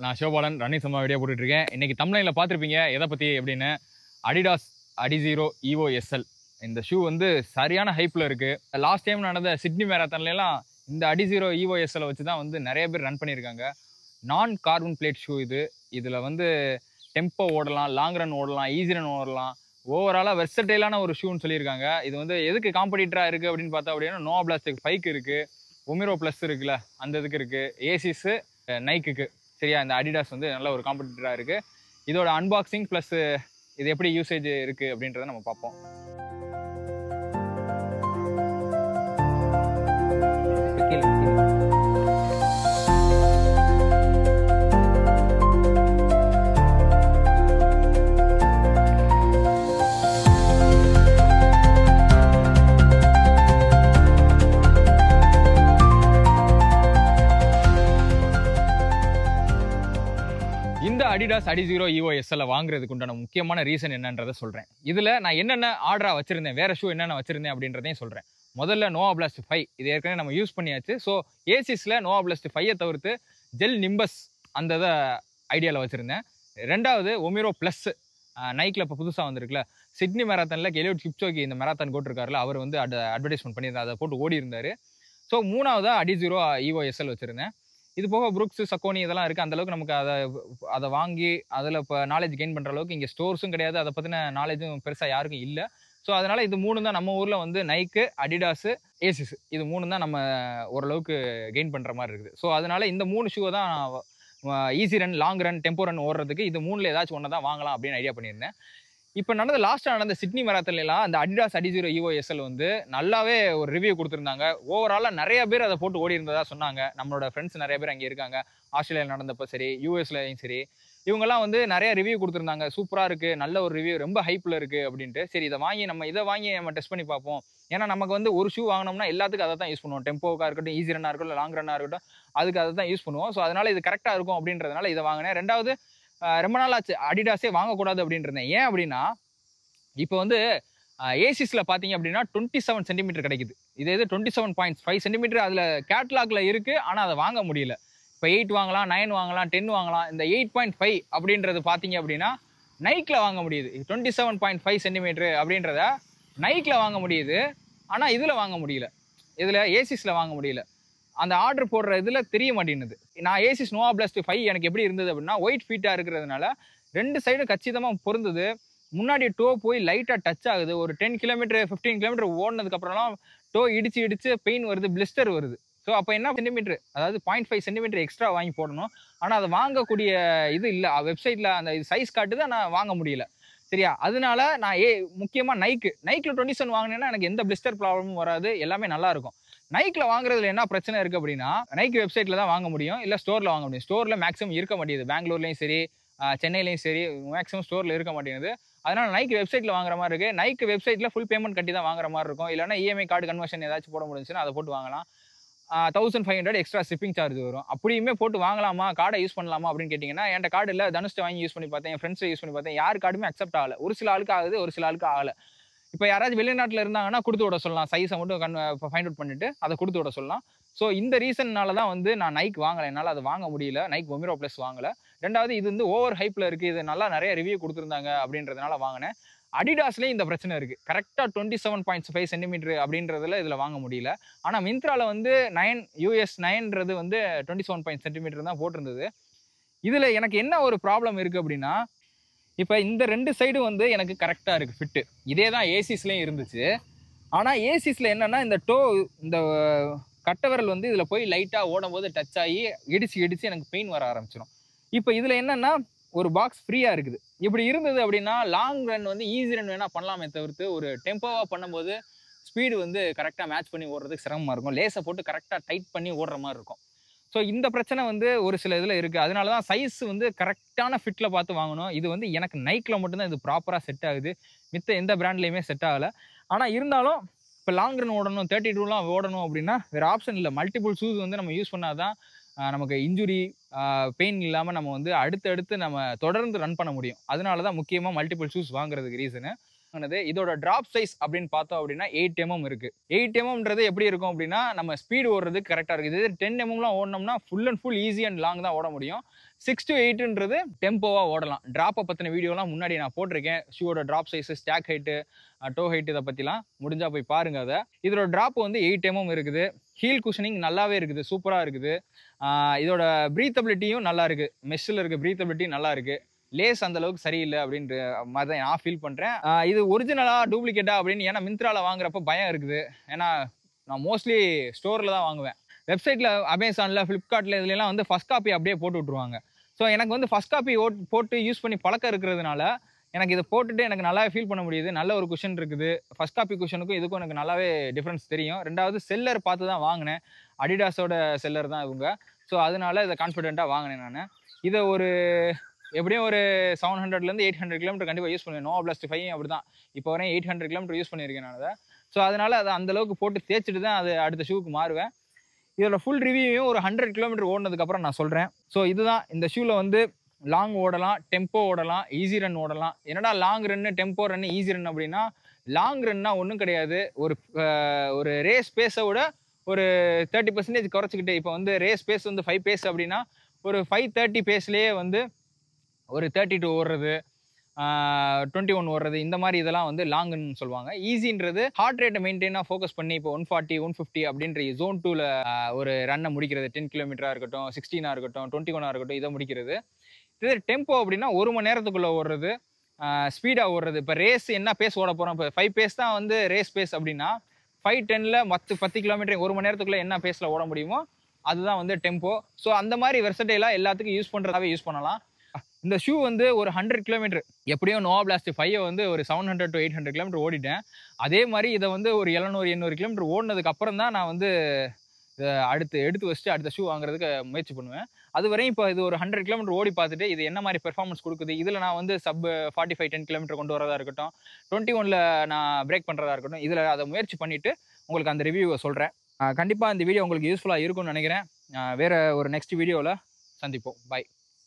நான் சிவபாலன் ரன்னிங் சும்மா வீடியோ போட்டுட்டு இருக்கேன். இன்னைக்கு தம்ப்நெயில்ல பார்த்துருப்பீங்க எதை பற்றி அப்படின்னு. அடிடாஸ் அடிசீரோ ஈவோ எஸ்எல் இந்த ஷூ வந்து சரியான ஹைப்பில் இருக்குது. லாஸ்ட் டைம் நடந்த சிட்னி மேரத்தான்லாம் இந்த அடிசீரோ ஈவோ எஸ்எல் வச்சு தான் வந்து நிறைய பேர் ரன் பண்ணியிருக்காங்க. நான் கார்பன் பிளேட் ஷூ இது. இதில் வந்து டெம்போ ஓடலாம், லாங் ரன் ஓடலாம், ஈஸி ரன் ஓடலாம். ஓவராலாக வெர்சடைலான ஒரு ஷூன்னு சொல்லியிருக்காங்க. இது வந்து எதுக்கு காம்படிட்டராக இருக்குது அப்படின்னு பார்த்தா அப்படின்னா நோவா பிளாஸ்டிக் 5க்கு இருக்குது, ஒமிரோ ப்ளஸ் இருக்குல்ல அந்த இதுக்கு இருக்குது, ஏசிஸு நைக்குக்கு. சரியா, இந்த அடிடாஸ் வந்து நல்ல ஒரு காம்படிட்டராக இருக்குது. இதோட அன்பாக்சிங் ப்ளஸ் இது எப்படி யூசேஜ் இருக்குது அப்படின்றத நம்ம பார்ப்போம். இந்த அடிடாஸ் அடிசீரோ ஈவோ எஸ்எல் வாங்குறதுக்கு உண்டான முக்கியமான ரீசன் என்னன்றதை சொல்கிறேன். இதில் நான் என்னென்ன ஆர்டராக வச்சுருந்தேன், வேறு ஷூ என்னென்ன வச்சுருந்தேன் அப்படின்றதையும் சொல்கிறேன். முதல்ல நோவா பிளாஸ்ட் 5 இது ஏற்கனவே நம்ம யூஸ் பண்ணியாச்சு. ஸோ ஏசிஸில் நோவா பிளாஸ்ட் 5ஐ தவிர்த்து ஜெல் நிம்பஸ் அந்த இதை ஐடியாவில் வச்சுருந்தேன். ரெண்டாவது ஒமிரோ ப்ளஸ் நைக்கில் இப்போ புதுசாக வந்திருக்குல்ல, சிட்னி மேரத்தானில் எலியோட் கிப்சோகி இந்த மேரத்தான் போட்டிருக்காருல, அவர் வந்து அட்வர்டைஸ்மெண்ட் பண்ணியிருந்தார், அதை போட்டு ஓடி இருந்தார். ஸோ மூணாவதாக அடிசீரோ ஈவோ எஸ்எல் வச்சுருந்தேன். இது போக புரூக்ஸ், சக்கோனி இதெல்லாம் இருக்குது. அந்தளவுக்கு நமக்கு அதை வாங்கி அதில் இப்போ நாலேஜ் கெயின் பண்ணுற அளவுக்கு இங்கே ஸ்டோர்ஸும் கிடையாது, அதை பற்றின நாலேஜும் பெருசாக யாருக்கும் இல்லை. ஸோ அதனால் இது மூணு தான் நம்ம ஊரில் வந்து நைக்கு, அடிடாஸு, ஏசிஸ் இது மூணு தான் நம்ம ஓரளவுக்கு கெயின் பண்ணுற மாதிரி இருக்குது. ஸோ அதனால் இந்த மூணு ஷூவை தான் easy run, long run, tempo run ஓடுறதுக்கு இது மூணில் ஏதாச்சும் ஒன்று தான் வாங்கலாம் அப்படின்னு ஐடியா பண்ணியிருந்தேன். இப்போ லாஸ்ட்டாக நடந்த சிட்னி மேரத்தான்லாம் அந்த அடிடாஸ் அடிசீரோ ஈவோ எஸ்எல் வந்து நல்லாவே ஒரு ரிவ்யூ கொடுத்துருந்தாங்க. ஓவராலாக நிறைய பேர் அதை போட்டு ஓடி இருந்ததா சொன்னாங்க. நம்மளோட ஃப்ரெண்ட்ஸ் நிறைய பேர் அங்கே இருக்காங்க. ஆஸ்திரேலியாவில் நடந்தப்போ சரி, யூஎஸ்லையும் சரி, இவங்கெல்லாம் வந்து நிறைய ரிவ்யூ கொடுத்துருந்தாங்க. சூப்பராக இருக்குது, நல்ல ஒரு ரிவ்யூ, ரொம்ப ஹைப்பில் இருக்குது அப்படின்ட்டு. சரி, இதை வாங்கி நம்ம டெஸ்ட் பண்ணி பார்ப்போம். ஏன்னா நமக்கு வந்து ஒரு ஷூ வாங்கினோம்னா எல்லாத்துக்கும் அதை தான் யூஸ் பண்ணுவோம். டெம்போவாக இருக்கட்டும், ஈஸி ரன்னாக இருக்கட்டும், லாங் ரன்னாக இருக்கட்டும், அதுக்கு அதை தான் யூஸ் பண்ணுவோம். ஸோ அதனால் இது கரெக்டாக இருக்கும் அப்படின்றதுனால இதை வாங்கினேன். ரெண்டாவது, ரொம்ப நாள் ஆச்சு அடிடாஸே வாங்கக்கூடாது அப்படின்ட்டு இருந்தேன். ஏன் அப்படின்னா இப்போ வந்து ஏசிஸில் பார்த்தீங்க அப்படின்னா 27 சென்டிமீட்டர் கிடைக்குது. இது 27.5 சென்டிமீட்டர் அதில் கேட்லாகில் இருக்குது, ஆனால் அதை வாங்க முடியல. இப்போ 8 வாங்கலாம், 9 வாங்கலாம், 10 வாங்கலாம். இந்த 8.5 அப்படின்றது பார்த்தீங்க அப்படின்னா நைக்கில் வாங்க முடியுது. 27.5 சென்டிமீட்டர் அப்படின்றத நைக்கில் வாங்க முடியுது, ஆனால் இதில் வாங்க முடியல. இதில் ஏசிஸில் வாங்க முடியல. அந்த ஆர்டர் போடுற இதில் தெரிய மாட்டேங்குது. நான் ஏசிஸ் நோவா பிளாஸ்ட் 5 எனக்கு எப்படி இருந்தது அப்படின்னா ஒயிட் ஃபீட்டாக இருக்கிறதுனால 2 சைடும் கச்சிதமாக பொருந்தது. முன்னாடி டோ போய் லைட்டாக டச் ஆகுது. ஒரு 10 கிலோமீட்டர் 15 கிலோமீட்டர் ஓடினதுக்கப்புறம்லாம் டோ இடிச்சு பெயின் வருது, பிளிஸ்டர் வருது. ஸோ அப்போ என்ன சென்டிமீட்டர், அதாவது 0.5 சென்டிமீட்டர் எக்ஸ்ட்ரா வாங்கி போடணும். ஆனால் அதை வாங்கக்கூடிய இது இல்லை. வெப்சைட்டில் அந்த சைஸ் காட்டுது, ஆனால் வாங்க முடியல. சரியா, அதனால நான் முக்கியமாக நைக்கில் 27 வாங்கினேன்னா எனக்கு எந்த பிளிஸ்டர் ப்ராப்ளமும் வராது, எல்லாமே நல்லா இருக்கும். நைக்கில் வாங்குறதுல என்ன பிரச்சனை இருக்குது அப்படின்னா நைக்கி வெப்சைட்டில் தான் வாங்க முடியும், இல்லை ஸ்டோரில் வாங்க முடியும். ஸ்டோரில் மேக்ஸிமம் இருக்க மாட்டேங்குது. பெங்களூர்லேயும் சரி, சென்னையிலையும் சரி, மேக்ஸிமம் ஸ்டோரில் இருக்க மாட்டேங்குது. அதனால் நைக்கி வெப்சைட்டில் வாங்குற மாதிரி இருக்குது. நைக்கி வெப்சைட்டில் ஃபுல் பேமெண்ட் கட்டி தான் வாங்குற மாதிரி இருக்கும். இல்லைனா இஎம்ஐ கார்டு கன்வர்ஷன் ஏதாச்சும் போட முடிஞ்சுன்னா அதை போட்டு வாங்கலாம். 1500 எக்ஸ்ட்ரா ஷிப்பிங் சார்ஜ் வரும். அப்படியுமே போட்டு வாங்கலாமா, கார்டை யூஸ் பண்ணலாமா அப்படின்னு கேட்டிங்கன்னா என்கிட்ட கார்டு இல்லை. தனுஷ்ட வாங்கி யூஸ் பண்ணி பார்த்தேன், என் ஃப்ரெண்ட்ஸை யூஸ் பண்ணி பார்த்தேன், யார் கார்டுமே அக்செப்ட் ஆகலை. ஒரு சில ஆளுக்கு ஆகுது, ஒரு சில ஆளுக்கு ஆகலை. இப்போ யாராச்சும் வெளிநாட்டில் இருந்தாங்கன்னா கொடுத்து விட சொல்லலாம், சைஸை மட்டும் ஃபைண்ட் அவுட் பண்ணிட்டு அதை கொடுத்து விட சொல்லலாம். ஸோ இந்த ரீசன்னால தான் வந்து நான் நைக் வாங்கலை. என்னால் அதை வாங்க முடியல. நைக் ஒமிரோ ப்ளஸ் வாங்கலை. ரெண்டாவது, இது வந்து ஓவர் ஹைப்பில் இருக்குது, இது நல்லா நிறைய ரிவ்யூ கொடுத்துருந்தாங்க அப்படின்றதுனால வாங்கினேன். அடிடாஸ்லேயும் இந்த பிரச்சனை இருக்குது. கரெக்டாக 27.5 சென்டிமீட்டர் அப்படின்றதுல இதில் வாங்க முடியல. ஆனால் மிந்த்ராவில் வந்து 9 US 9ன்றது வந்து 27 சென்டிமீட்டர் தான் போட்டிருந்தது. இதில் எனக்கு என்ன ஒரு ப்ராப்ளம் இருக்குது அப்படின்னா, இப்போ இந்த 2 சைடு வந்து எனக்கு கரெக்டாக இருக்குது ஃபிட்டு. இதே தான் ஏசிஸ்லேயும் இருந்துச்சு. ஆனால் ஏசிஸில் என்னென்னா இந்த இந்த கட்டவிரல் வந்து இதில் போய் லைட்டாக ஓடும் போது டச் ஆகி இடிச்சு எனக்கு பெயின் வர ஆரம்பிச்சிடும். இப்போ இதில் என்னென்னா ஒரு பாக்ஸ் ஃப்ரீயாக இருக்குது. இப்படி இருந்தது அப்படின்னா லாங் ரன் வந்து ஈஸி ரன் வேணால் பண்ணலாமே தவிர்த்து ஒரு டெம்போவாக பண்ணும்போது ஸ்பீடு வந்து கரெக்டாக மேட்ச் பண்ணி ஓடுறதுக்கு சிரமமாக இருக்கும். லேஸை போட்டு கரெக்டாக டைட் பண்ணி ஓடுற மாதிரி இருக்கும். ஸோ இந்த பிரச்சனை வந்து ஒரு சில இதில் இருக்குது. அதனால தான் சைஸ் வந்து கரெக்டான ஃபிட்டில் பார்த்து வாங்கணும். இது வந்து எனக்கு நைக்கில் மட்டும்தான் இது ப்ராப்பராக செட் ஆகுது, மித்த எந்த பிராண்ட்லேயுமே செட் ஆகலை. ஆனால் இருந்தாலும் இப்போ லாங் ரன் ஓடணும், 32லாம் ஓடணும் அப்படின்னா வேறு ஆப்ஷன் இல்லை. மல்டிபிள் ஷூஸ் வந்து நம்ம யூஸ் பண்ணால் தான் நமக்கு இன்ஜுரி, பெயின் இல்லாமல் நம்ம வந்து அடுத்தடுத்து நம்ம தொடர்ந்து ரன் பண்ண முடியும். அதனால தான் முக்கியமாக மல்டிபிள் ஷூஸ் வாங்குறதுக்கு ரீசனு. இதோட டிராப் சைஸ் அப்படின்னு பார்த்தோம் அப்படின்னா 8 mm இருக்கு. 8 mmன்றது எப்படி இருக்கும் அப்படின்னா நம்ம ஸ்பீடு ஓடுறதுக்கு கரெக்டாக இருக்குது. இது 10 mmலாம் ஓடணும்னா full and full easy and long தான் ஓட முடியும். 6 to 8ன்றது டெம்போவாக ஓடலாம். ட்ராப்பை பற்றின வீடியோலாம் முன்னாடி நான் போட்டிருக்கேன். ஷூவோட drop size, stack height, toe height இதை பற்றிலாம் முடிஞ்சால் போய் பாருங்கள் அதை. இதோட ட்ராப் வந்து 8 mm இருக்குது. ஹீல் குஷனிங் நல்லாவே இருக்குது, சூப்பராக இருக்குது. இதோட ப்ரீத்தபிலிட்டியும் நல்லா இருக்குது. மெஷ்ஷில் இருக்க ப்ரீத்தபிலிட்டி நல்லா இருக்குது. லேஸ் அந்த அளவுக்கு சரியில்லை அப்படின்ற மாதிரி தான் நான் ஃபீல் பண்ணுறேன். இது ஒரிஜினலாக டூப்ளிகேட்டா அப்படின்னு ஏன்னா மிந்த்ராவில் வாங்குறப்ப பயம் இருக்குது. ஏன்னா நான் மோஸ்ட்லி ஸ்டோரில் தான் வாங்குவேன். வெப்சைட்டில், அமேசானில், ஃப்ளிப்கார்ட்டில் இதுலலாம் வந்து ஃபஸ்ட் காப்பி அப்படியே போட்டு விட்ருவாங்க. ஸோ எனக்கு வந்து ஃபஸ்ட் காப்பி போட்டு யூஸ் பண்ணி பழக்கம் இருக்கிறதுனால எனக்கு இதை போட்டுட்டு எனக்கு நல்லாவே ஃபீல் பண்ண முடியுது. நல்ல ஒரு குஷன் இருக்குது. ஃபஸ்ட் காப்பி குஷனுக்கும் இதுக்கும் எனக்கு நல்லாவே டிஃப்ரென்ஸ் தெரியும். ரெண்டாவது செல்லர் பார்த்து தான் வாங்கினேன். அடிடாஸோட செல்லர் தான் இவங்க. ஸோ அதனால இதை கான்ஃபிடென்ட்டாக வாங்கினேன் நான். இதை ஒரு எப்படியும் ஒரு 700லேருந்து 800 கிலோமீட்டர் கண்டிப்பாக யூஸ் பண்ணுவேன். நோவா பிளாஸ்ட் 5 அப்படி தான். இப்போ வரையும் 800 கிலோமீட்டர் யூஸ் பண்ணியிருக்கேன் நான் அதை. ஸோ அதனால் அதை அந்தளவுக்கு போட்டு தேய்ச்சிட்டு தான் அது அடுத்த ஷூவுக்கு மாறுவேன். இதோட ஃபுல் ரிவ்யூவையும் ஒரு 100 கிலோமீட்டர் ஓடினதுக்கப்புறம் நான் சொல்கிறேன். ஸோ இதுதான் இந்த ஷூவில் வந்து லாங் ஓடலாம், டெம்போ ஓடலாம், ஈஸி ரன் ஓடலாம். என்னடா long run, tempo run, easy run அப்படின்னா, லாங் ரன்னா ஒன்றும் கிடையாது. ஒரு ரேஸ் பேஸை விட ஒரு 30% குறைச்சிக்கிட்டு, இப்போ வந்து ரேஸ் பேஸ் வந்து 5 பேஸ் அப்படின்னா ஒரு 5:30 பேஸ்லேயே வந்து ஒரு 32 ஓடுறது, 21 ஓடுறது, இந்த மாதிரி இதெல்லாம் வந்து லாங்குன்னு சொல்லுவாங்க. ஈஸின்றது ஹார்ட் ரேட்டை மெயின்டைனாக ஃபோக்கஸ் பண்ணி இப்போ 140, 150 அப்படின்ற ஜோன் 2ல ஒரு ரன்னை முடிக்கிறது. 10 கிலோமீட்டராக இருக்கட்டும், 16 இருக்கட்டும், 21 இருக்கட்டும், இதை முடிக்கிறது. இது டெம்போ அப்படின்னா 1 மணி நேரத்துக்குள்ளே ஓடுறது, ஸ்பீடாக ஓடுறது. இப்போ ரேஸ் என்ன பேஸ் ஓட போகிறோம், இப்போ 5 பேஸ் தான் வந்து ரேஸ் பேஸ் அப்படின்னா 5:10ல் 10 கிலோமீட்டர் 1 மணி நேரத்துக்குள்ளே என்ன பேஸில் ஓட முடியுமோ அதுதான் வந்து டெம்போ. ஸோ அந்த மாதிரி வெர்சடைலாக எல்லாத்துக்கும் யூஸ் பண்ணுறதாவே யூஸ் பண்ணலாம். இந்த ஷூ வந்து ஒரு 100 கிலோமீட்டர் எப்படியும் நோவா பிளாஸ்ட் 5 வந்து ஒரு 700 to 800 கிலோமீட்டர் ஓடிட்டேன். அதே மாதிரி இதை வந்து ஒரு 700-800 கிலோமீட்டர் ஓடினதுக்கு அப்புறம் தான் நான் வந்து எடுத்து வச்சுட்டு அடுத்த ஷூ வாங்குறதுக்கு முயற்சி பண்ணுவேன். அது வரையும் இப்போ இது ஒரு 100 கிலோமீட்டர் ஓடி பார்த்துட்டு இது என்ன மாதிரி பெர்ஃபார்மன்ஸ் கொடுக்குது, இதில் நான் வந்து சப் 45 10 கிலோமீட்டர் கொண்டு வரதா இருக்கட்டும், 21ல் நான் பிரேக் பண்ணுறதா இருக்கட்டும், இதில் அதை முயற்சி பண்ணிவிட்டு உங்களுக்கு அந்த ரிவ்யூவை சொல்கிறேன். கண்டிப்பாக இந்த வீடியோ உங்களுக்கு யூஸ்ஃபுல்லாக இருக்கும்னு நினைக்கிறேன். வேறு ஒரு நெக்ஸ்ட் வீடியோவில் சந்திப்போம். பாய்.